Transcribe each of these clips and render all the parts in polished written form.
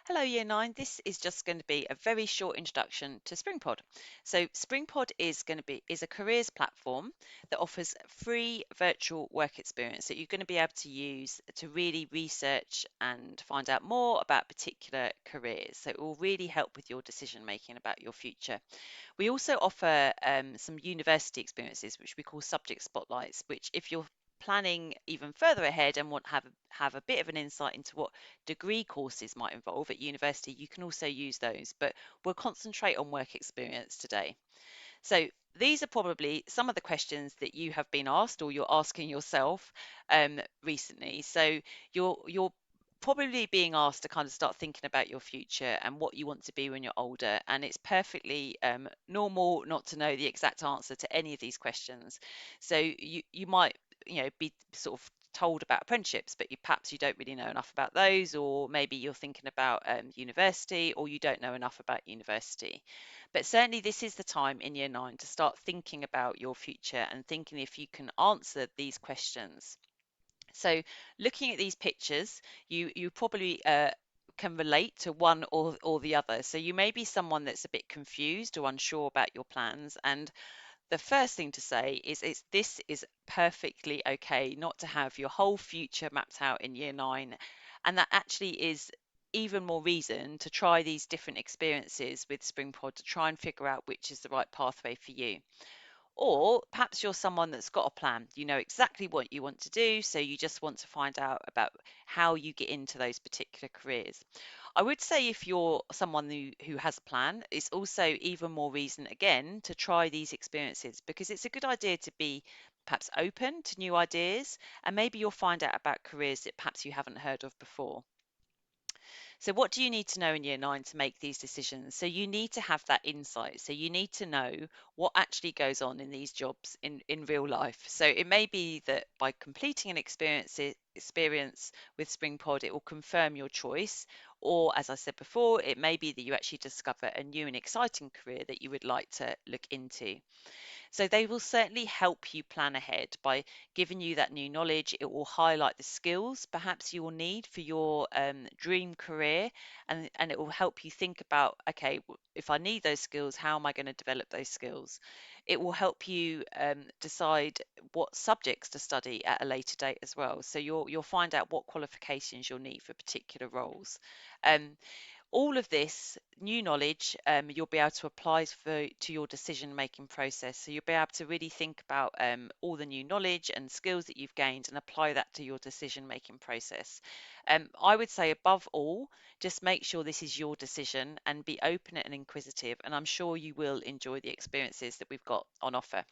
Hello, Year 9. This is just going to be a very short introduction to Springpod. So Springpod is a careers platform that offers free virtual work experience that you're going to be able to use to really research and find out more about particular careers. So it will really help with your decision making about your future. We also offer some university experiences, which we call subject spotlights, which if you're planning even further ahead and want to have a bit of an insight into what degree courses might involve at university, you can also use those. But we'll concentrate on work experience today. So these are probably some of the questions that you have been asked or you're asking yourself recently. So you're probably being asked to kind of start thinking about your future and what you want to be when you're older. And it's perfectly normal not to know the exact answer to any of these questions. So you might be sort of told about apprenticeships, but perhaps you don't really know enough about those, or maybe you're thinking about university, or you don't know enough about university. But certainly, this is the time in year 9 to start thinking about your future and thinking if you can answer these questions. So, looking at these pictures, you probably can relate to one or the other. So, you may be someone that's a bit confused or unsure about your plans. And the first thing to say is this is perfectly okay not to have your whole future mapped out in year 9, and that actually is even more reason to try these different experiences with Springpod to try and figure out which is the right pathway for you. Or perhaps you're someone that's got a plan. You know exactly what you want to do, so you just want to find out about how you get into those particular careers. I would say if you're someone who has a plan, it's also even more reason again to try these experiences, because it's a good idea to be perhaps open to new ideas, and maybe you'll find out about careers that perhaps you haven't heard of before. So, what do you need to know in year 9 to make these decisions? So, you need to have that insight. So, you need to know what actually goes on in these jobs in real life. So, it may be that by completing an experience with Springpod, it will confirm your choice. Or, as I said before, it may be that you actually discover a new and exciting career that you would like to look into. So they will certainly help you plan ahead by giving you that new knowledge. It will highlight the skills perhaps you will need for your dream career, and it will help you think about, okay, if I need those skills, how am I going to develop those skills? It will help you decide what subjects to study at a later date as well. So you'll find out what qualifications you'll need for particular roles. Um, all of this new knowledge you'll be able to apply to your decision making process. So you'll be able to really think about all the new knowledge and skills that you've gained and apply that to your decision making process. I would say, above all, just make sure this is your decision and be open and inquisitive. And I'm sure you will enjoy the experiences that we've got on offer.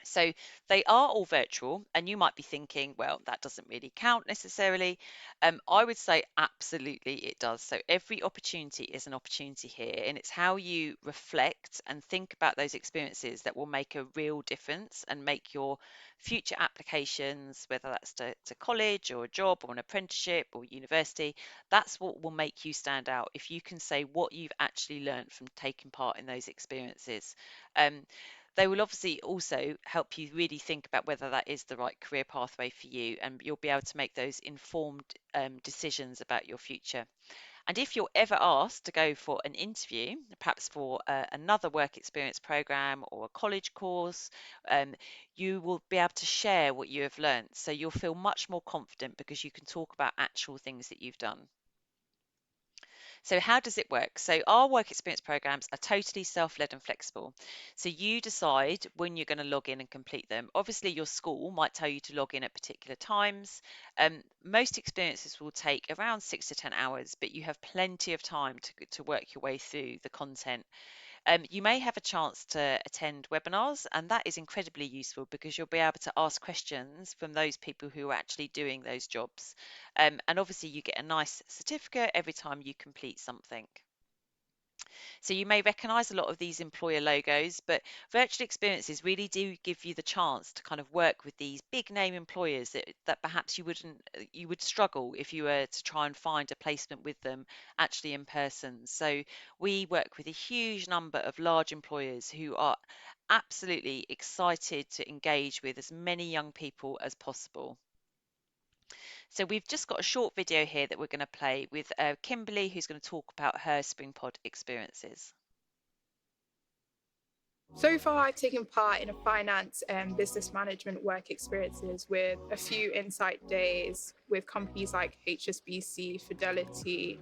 So they are all virtual, and you might be thinking, well, that doesn't really count necessarily. I would say absolutely it does. So every opportunity is an opportunity here, and it's how you reflect and think about those experiences that will make a real difference and make your future applications, whether that's to college or a job or an apprenticeship or university, that's what will make you stand out if you can say what you've actually learned from taking part in those experiences. Um, they will obviously also help you really think about whether that is the right career pathway for you, and you'll be able to make those informed decisions about your future. And if you're ever asked to go for an interview, perhaps for another work experience program or a college course, um, you will be able to share what you have learned. So you'll feel much more confident because you can talk about actual things that you've done. So how does it work? So our work experience programs are totally self-led and flexible. So you decide when you're going to log in and complete them. Obviously, your school might tell you to log in at particular times. Most experiences will take around 6 to 10 hours, but you have plenty of time to work your way through the content. You may have a chance to attend webinars, and that is incredibly useful because you'll be able to ask questions from those people who are actually doing those jobs. And obviously, you get a nice certificate every time you complete something. So you may recognize a lot of these employer logos, but virtual experiences really do give you the chance to kind of work with these big name employers that perhaps you would struggle if you were to try and find a placement with them actually in person. So we work with a huge number of large employers who are absolutely excited to engage with as many young people as possible. So we've just got a short video here that we're going to play with Kimberly, who's going to talk about her Springpod experiences. So far, I've taken part in a finance and business management work experiences with a few insight days with companies like HSBC, Fidelity.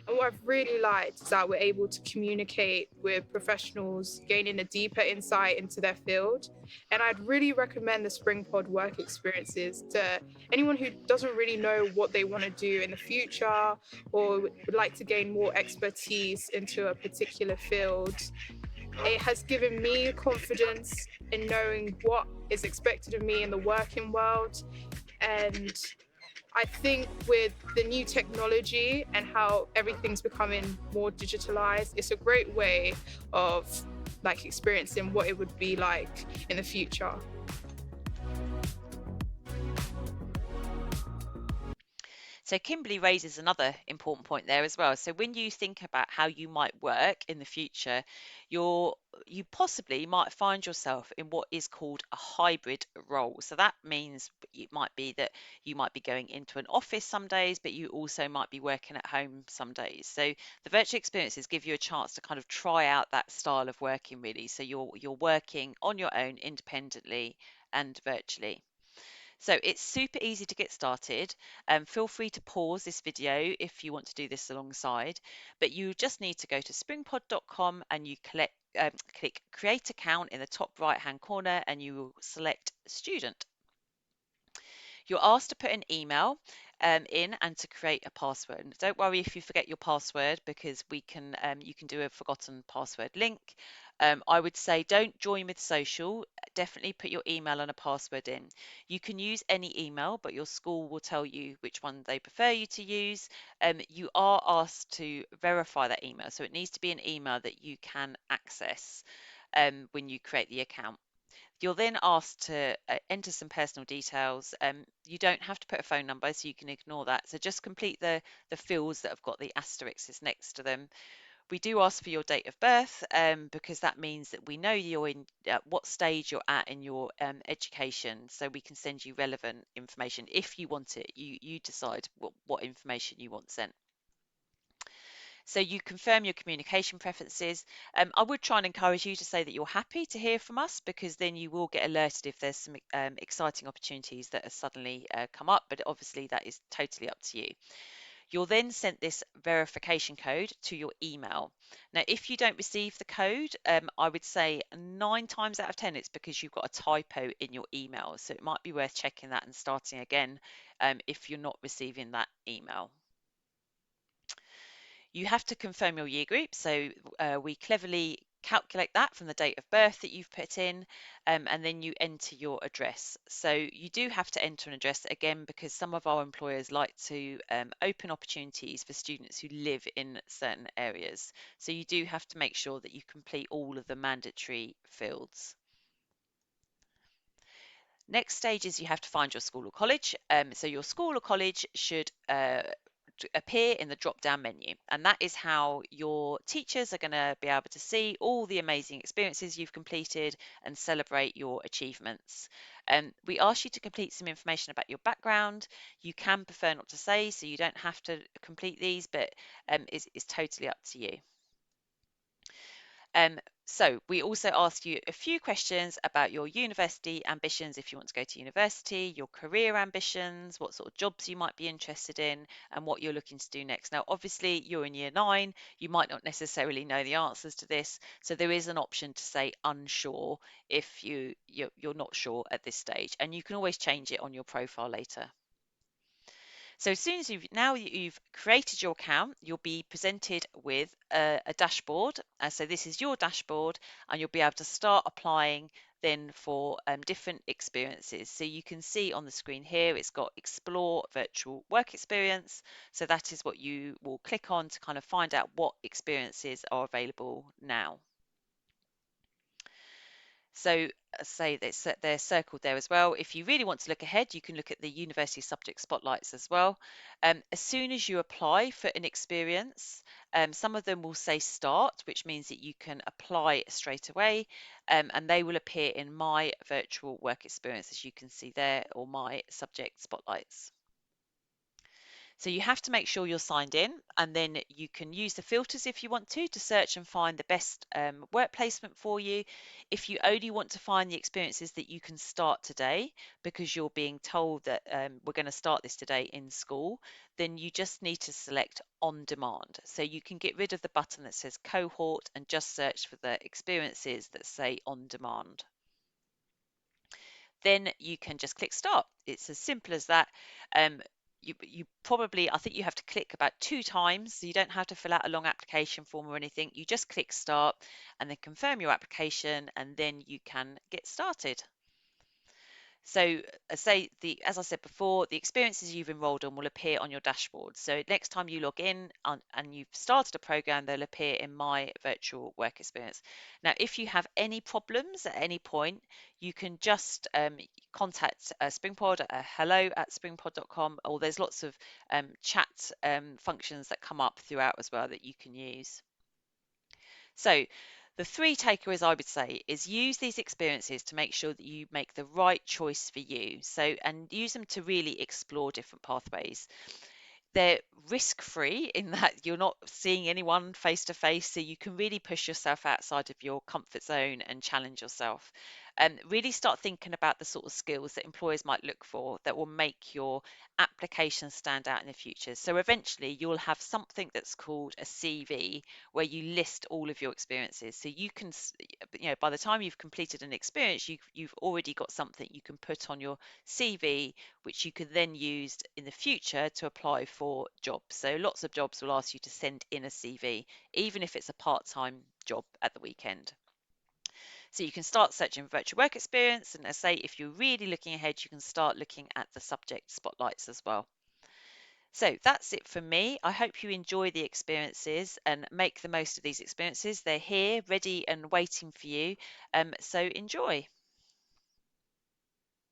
And what I've really liked is that we're able to communicate with professionals, gaining a deeper insight into their field. And I'd really recommend the Springpod work experiences to anyone who doesn't really know what they want to do in the future or would like to gain more expertise into a particular field. It has given me confidence in knowing what is expected of me in the working world. And I think with the new technology and how everything's becoming more digitalized, it's a great way of like experiencing what it would be like in the future. So Kimberly raises another important point there as well. So when you think about how you might work in the future, you possibly might find yourself in what is called a hybrid role. So that means it might be that you might be going into an office some days, but you also might be working at home some days. So the virtual experiences give you a chance to kind of try out that style of working really. So you're working on your own independently and virtually. So it's super easy to get started. Feel free to pause this video if you want to do this alongside, but you just need to go to springpod.com and you click create account in the top right hand corner and you will select student. You're asked to put an email in and to create a password. Don't worry if you forget your password because you can do a forgotten password link. I would say don't join with social. Definitely put your email and a password in. You can use any email, but your school will tell you which one they prefer you to use. You are asked to verify that email, so it needs to be an email that you can access when you create the account. You're then asked to enter some personal details. You don't have to put a phone number, so you can ignore that. So just complete the fields that have got the asterisks next to them. We do ask for your date of birth because that means that we know you're in what stage you're at in your education, so we can send you relevant information if you want it. You decide what information you want sent. So you confirm your communication preferences. I would try and encourage you to say that you're happy to hear from us because then you will get alerted if there's some exciting opportunities that have suddenly come up, but obviously that is totally up to you. You'll then send this verification code to your email. Now, if you don't receive the code, I would say 9 times out of 10, it's because you've got a typo in your email. So it might be worth checking that and starting again if you're not receiving that email. You have to confirm your year group, so we cleverly calculate that from the date of birth that you've put in, and then you enter your address. So you do have to enter an address again because some of our employers like to open opportunities for students who live in certain areas. So you do have to make sure that you complete all of the mandatory fields. Next stage is you have to find your school or college. So your school or college should appear in the drop down menu, and that is how your teachers are going to be able to see all the amazing experiences you've completed and celebrate your achievements. We ask you to complete some information about your background. You can prefer not to say, so you don't have to complete these, but it's totally up to you. So we also ask you a few questions about your university ambitions, if you want to go to university, your career ambitions, what sort of jobs you might be interested in, and what you're looking to do next. Now, obviously, you're in year 9, you might not necessarily know the answers to this, so there is an option to say unsure if you're not sure at this stage, and you can always change it on your profile later. So as soon as you've created your account, you'll be presented with a dashboard. So this is your dashboard, and you'll be able to start applying then for different experiences. So you can see on the screen here, it's got Explore Virtual Work Experience. So that is what you will click on to kind of find out what experiences are available now. So say they're circled there as well. If you really want to look ahead, you can look at the university subject spotlights as well. As soon as you apply for an experience, some of them will say start, which means that you can apply straight away, and they will appear in my virtual work experience, as you can see there, or my subject spotlights. So you have to make sure you're signed in, and then you can use the filters if you want to search and find the best work placement for you. If you only want to find the experiences that you can start today because you're being told that we're going to start this today in school, then you just need to select on demand. So you can get rid of the button that says cohort and just search for the experiences that say on demand. Then you can just click start. It's as simple as that. You probably, I think you have to click about 2 times, so you don't have to fill out a long application form or anything. You just click start and then confirm your application, and then you can get started. So as I said before, the experiences you've enrolled on will appear on your dashboard. So next time you log in and you've started a program, they'll appear in my virtual work experience. Now, if you have any problems at any point, you can just contact Springpod at hello@springpod.com, or there's lots of chat functions that come up throughout as well that you can use. So the three takeaways I would say is use these experiences to make sure that you make the right choice for you. So, and use them to really explore different pathways. They're risk-free in that you're not seeing anyone face to face, so you can really push yourself outside of your comfort zone and challenge yourself. And really start thinking about the sort of skills that employers might look for that will make your application stand out in the future. So eventually you'll have something that's called a CV where you list all of your experiences. So you can, by the time you've completed an experience, you've already got something you can put on your CV, which you could then use in the future to apply for jobs. So lots of jobs will ask you to send in a CV, even if it's a part-time job at the weekend. So you can start searching virtual work experience, and as I say, if you're really looking ahead, you can start looking at the subject spotlights as well. So that's it for me. I hope you enjoy the experiences and make the most of these experiences. They're here, ready and waiting for you. So enjoy.